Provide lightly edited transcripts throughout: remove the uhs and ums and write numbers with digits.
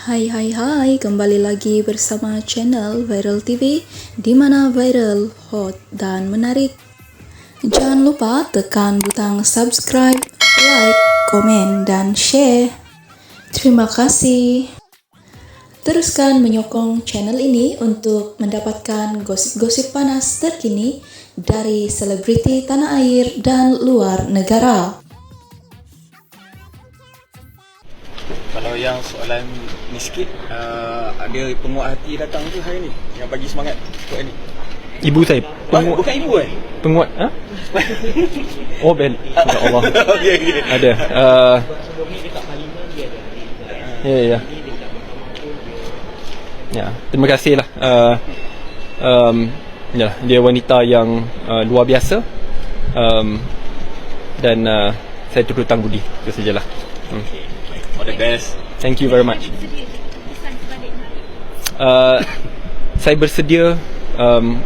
Hai hai hai, kembali lagi bersama channel Viral TV, di mana viral, hot, dan menarik. Jangan lupa tekan butang subscribe, like, komen, dan share. Terima kasih. Teruskan menyokong channel ini untuk mendapatkan gosip-gosip panas terkini dari selebriti tanah air dan luar negara. Kalau yang soalan ni sikit, ada penguat hati datang tu hari ni yang bagi semangat untuk ni. Ibu saya penguat. Bukan ibu Penguat, ha? Oh, Ben. Ya Allah. Okay. Ada. Ya. Ya, terima kasihlah. Ya, dia wanita yang luar biasa. Dan saya turut hutang budi. Itu sajalah. All the best. Thank you very much. Saya bersedia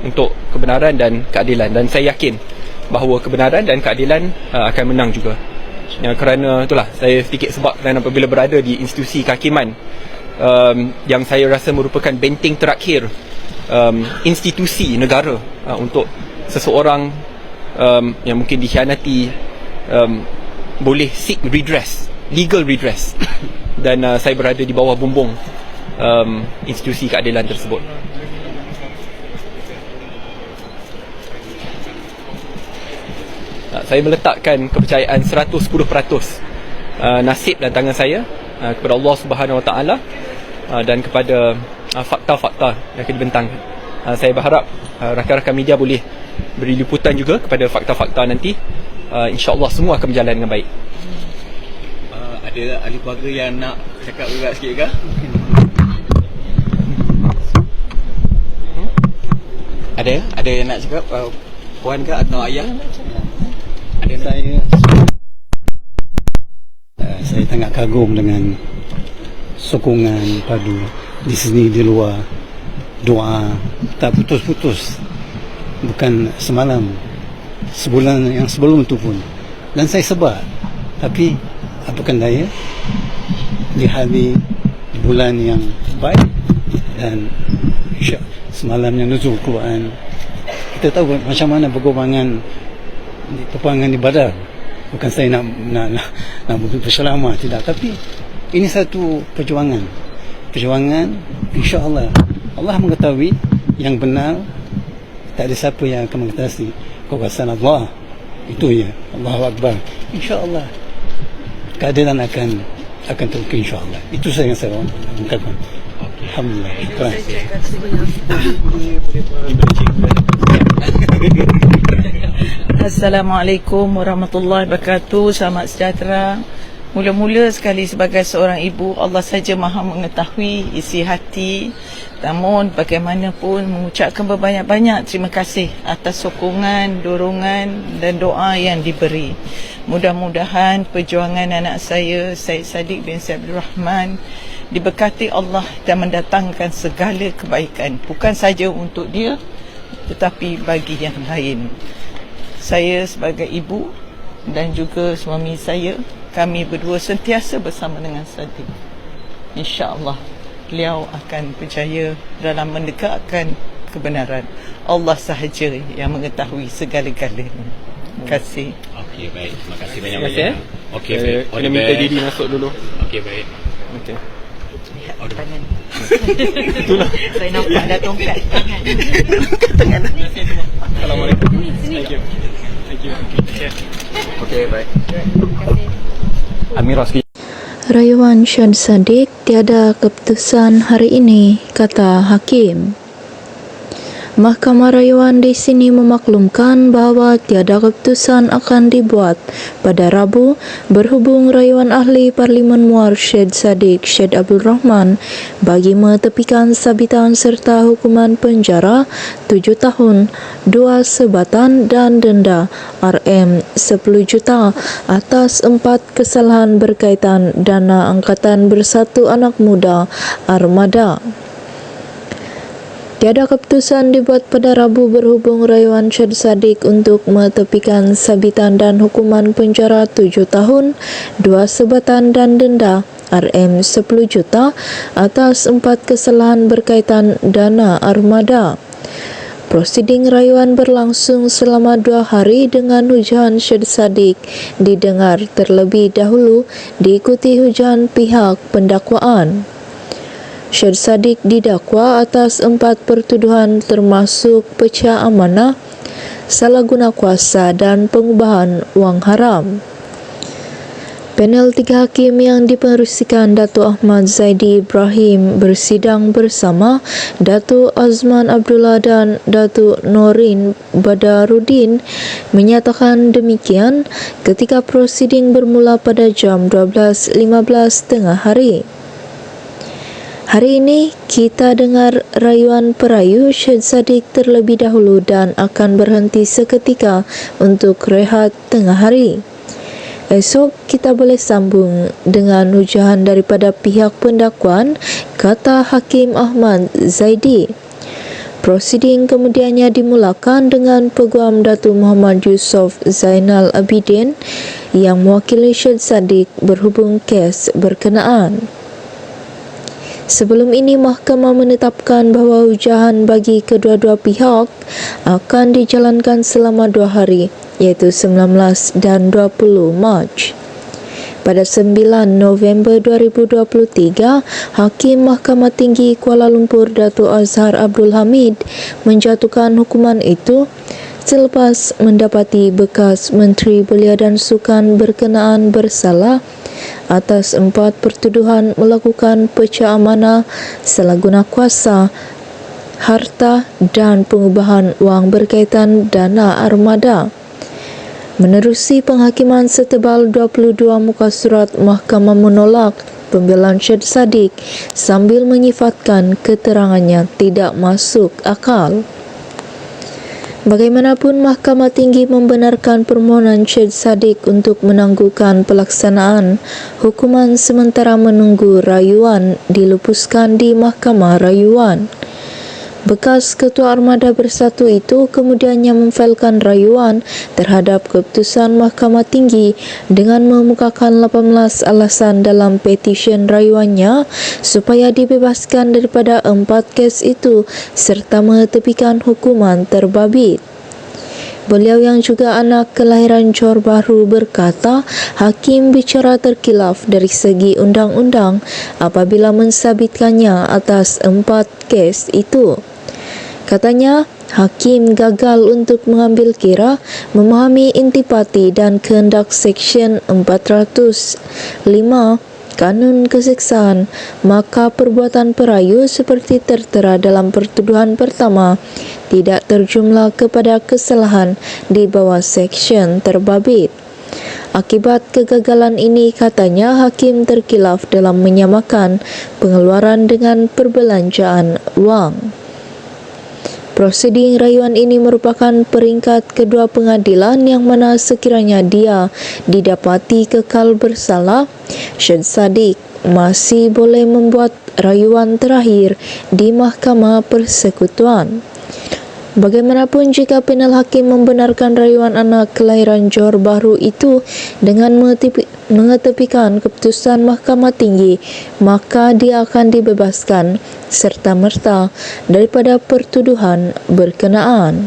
untuk kebenaran dan keadilan, dan saya yakin bahawa kebenaran dan keadilan akan menang juga. Kerana itulah saya sedikit sebab kerana apabila berada di institusi kehakiman yang saya rasa merupakan benteng terakhir institusi negara untuk seseorang yang mungkin dikhianati boleh seek redress, legal redress, dan saya berada di bawah bumbung institusi keadilan tersebut. Saya meletakkan kepercayaan 110% nasib dan tangan saya kepada Allah Subhanahu Wa Taala dan kepada fakta-fakta yang akan dibentangkan. Saya berharap rakan-rakan media boleh beri liputan juga kepada fakta-fakta nanti. InsyaAllah semua akan berjalan dengan baik. Ada ahli keluarga yang nak cakap juga sikit ke? Ada yang nak cakap, puan ke atau ayah? Ada saya sangat kagum dengan sokongan padu di sini, di luar. Doa tak putus-putus, bukan semalam, sebulan yang sebelum itu pun. Dan saya sebab, tapi apakan daya, di hari bulan yang baik dan semalamnya nuzul Quran, kita tahu macam mana pergolakan di peperangan di Badar. Bukan saya nak berselamat, tidak, tapi ini satu perjuangan, insya-Allah Allah mengetahui yang benar. Tak ada siapa yang akan mengatasi kuasa Allah. Itu ya, Allahu Akbar. Insya-Allah keadilan akan terukir, insya-Allah. Itu saya yang saya ungkapkan. Alhamdulillah. Assalamualaikum warahmatullahi wabarakatuh. Selamat sejahtera. Mula-mula sekali sebagai seorang ibu, Allah saja maha mengetahui isi hati. Namun bagaimanapun mengucapkan berbanyak-banyak terima kasih atas sokongan, dorongan dan doa yang diberi. Mudah-mudahan perjuangan anak saya, Syed Saddiq bin Syed Abdul Rahman, diberkati Allah dan mendatangkan segala kebaikan, bukan saja untuk dia tetapi bagi yang lain. Saya sebagai ibu dan juga suami saya, kami berdua sentiasa bersama dengan Saddiq. InsyaAllah beliau akan berjaya dalam mendekatkan kebenaran. Allah sahaja yang mengetahui segala-galanya. Terima kasih. Okey, baik. Terima kasih Terima banyak-banyak. kasih. Okey, baik. Kena minta diri masuk dulu. Okey, baik. Okey. Tangan. Itulah. Saya nampak dah tongkat tangan. Assalamualaikum. Thank you. Okey, baik. Amirah sikit. Rayuan Syed Saddiq tiada keputusan hari ini, kata Hakim. Mahkamah Rayuan di sini memaklumkan bahawa tiada keputusan akan dibuat pada Rabu berhubung rayuan ahli Parlimen Muar Syed Saddiq Syed Abdul Rahman bagi mengetepikan sabitan serta hukuman penjara 7 tahun, 2 sebatan dan denda RM 10 juta atas 4 kesalahan berkaitan dana Angkatan Bersatu Anak Muda Armada. Tiada keputusan dibuat pada Rabu berhubung rayuan Syed Saddiq untuk mengetepikan sabitan dan hukuman penjara 7 tahun, 2 sebatan dan denda RM 10 juta atas 4 kesalahan berkaitan dana armada. Prosiding rayuan berlangsung selama 2 hari dengan hujahan Syed Saddiq didengar terlebih dahulu diikuti hujahan pihak pendakwaan. Syed Saddiq didakwa atas 4 pertuduhan termasuk pecah amanah, salah guna kuasa dan pengubahan wang haram. Panel 3 hakim yang dipengerusikan Datuk Ahmad Zaidi Ibrahim bersidang bersama Datuk Azman Abdullah dan Datuk Norin Badarudin menyatakan demikian ketika prosiding bermula pada jam 12.15 tengah hari. Hari ini kita dengar rayuan perayu Syed Saddiq terlebih dahulu dan akan berhenti seketika untuk rehat tengah hari. Esok kita boleh sambung dengan hujahan daripada pihak pendakwaan, kata Hakim Ahmad Zaidi. Prosiding kemudiannya dimulakan dengan Peguam Datuk Muhammad Yusof Zainal Abidin yang mewakili Syed Saddiq berhubung kes berkenaan. Sebelum ini, Mahkamah menetapkan bahawa hujahan bagi kedua-dua pihak akan dijalankan selama 2 hari, iaitu 19 dan 20 Mac. Pada 9 November 2023, Hakim Mahkamah Tinggi Kuala Lumpur Datuk Azhar Abdul Hamid menjatuhkan hukuman itu selepas mendapati bekas Menteri Belia dan Sukan berkenaan bersalah atas 4 pertuduhan melakukan pecah amanah, salah guna kuasa, harta dan pengubahan wang berkaitan dana armada. Menerusi penghakiman setebal 22 muka surat, Mahkamah menolak pembelaan Syed Saddiq sambil menyifatkan keterangannya tidak masuk akal. Bagaimanapun, Mahkamah Tinggi membenarkan permohonan Syed Saddiq untuk menangguhkan pelaksanaan hukuman sementara menunggu rayuan dilupuskan di Mahkamah Rayuan. Bekas Ketua Armada Bersatu itu kemudiannya memfailkan rayuan terhadap keputusan Mahkamah Tinggi dengan memukakan 18 alasan dalam petisyen rayuannya supaya dibebaskan daripada 4 kes itu serta mengetepikan hukuman terbabit. Beliau yang juga anak kelahiran Johor Bahru berkata, hakim bicara terkilaf dari segi undang-undang apabila mensabitkannya atas 4 kes itu. Katanya, hakim gagal untuk mengambil kira, memahami intipati dan kehendak Seksyen 405 Kanun Keseksaan, maka perbuatan perayu seperti tertera dalam pertuduhan pertama tidak terjumlah kepada kesalahan di bawah seksyen terbabit. Akibat kegagalan ini, katanya, hakim terkilaf dalam menyamakan pengeluaran dengan perbelanjaan wang. Prosiding rayuan ini merupakan peringkat kedua pengadilan yang mana sekiranya dia didapati kekal bersalah, Syed Saddiq masih boleh membuat rayuan terakhir di Mahkamah Persekutuan. Bagaimanapun, jika panel hakim membenarkan rayuan anak kelahiran Johor Bahru itu dengan mengetepikan keputusan Mahkamah Tinggi, maka dia akan dibebaskan serta-merta daripada pertuduhan berkenaan.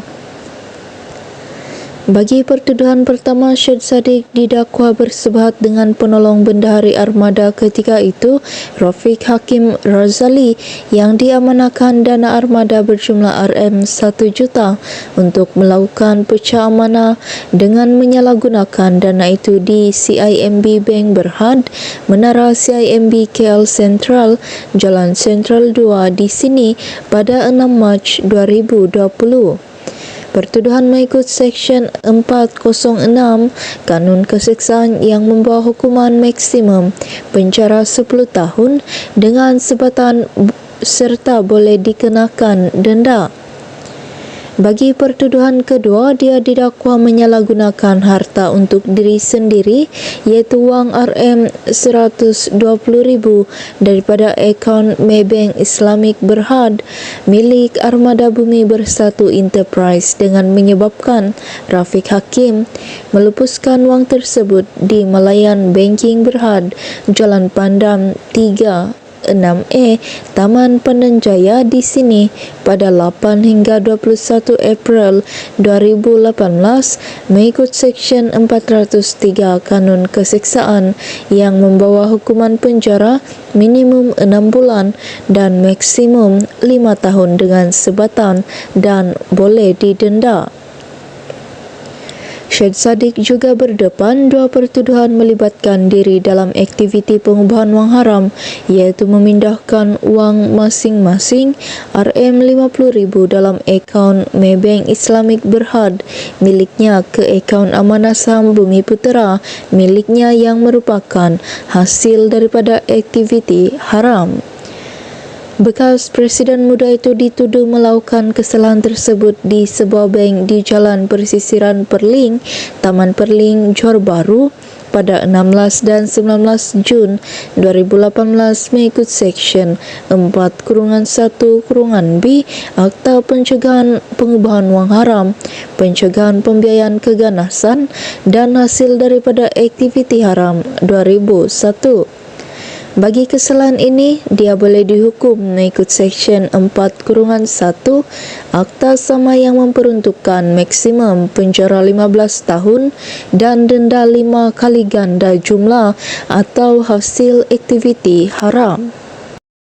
Bagi pertuduhan pertama, Syed Saddiq didakwa bersebut dengan penolong bendahari armada ketika itu, Rafiq Hakim Razali, yang diamanahkan dana armada berjumlah RM 1 juta untuk melakukan pecah amanah dengan menyalahgunakan dana itu di CIMB Bank Berhad, Menara CIMB KL Central, Jalan Central 2 di sini pada 6 Mac 2020. Pertuduhan mengikut Seksyen 406 Kanun Keseksaan yang membawa hukuman maksimum penjara 10 tahun dengan sebatan serta boleh dikenakan denda. Bagi pertuduhan kedua, dia didakwa menyalahgunakan harta untuk diri sendiri, iaitu wang RM120,000 daripada akaun Maybank Islamic Berhad milik Armada Bumi Bersatu Enterprise dengan menyebabkan Rafiq Hakim melepaskan wang tersebut di Malayan Banking Berhad, Jalan Pandam 36A, Taman Pandan Jaya di sini pada 8 hingga 21 April 2018 mengikut Seksyen 403 Kanun Keseksaan yang membawa hukuman penjara minimum 6 bulan dan maksimum 5 tahun dengan sebatan dan boleh didenda. Syed Saddiq juga berdepan dua pertuduhan melibatkan diri dalam aktiviti pengubahan wang haram, iaitu memindahkan wang masing-masing RM50,000 dalam akaun Maybank Islamic Berhad miliknya ke akaun Amanah Saham Bumi Putera miliknya yang merupakan hasil daripada aktiviti haram. Bekas Presiden muda itu dituduh melakukan kesalahan tersebut di sebuah bank di Jalan Persisiran Perling, Taman Perling, Johor Bahru pada 16 dan 19 Jun 2018 mengikut Seksyen 4-1-B Akta Pencegahan Pengubahan Wang Haram, Pencegahan Pembiayaan Keganasan dan Hasil daripada Aktiviti Haram 2001. Bagi kesalahan ini, dia boleh dihukum mengikut Seksyen 4-1 Akta Sama yang memperuntukkan maksimum penjara 15 tahun dan denda 5 kali ganda jumlah atau hasil aktiviti haram.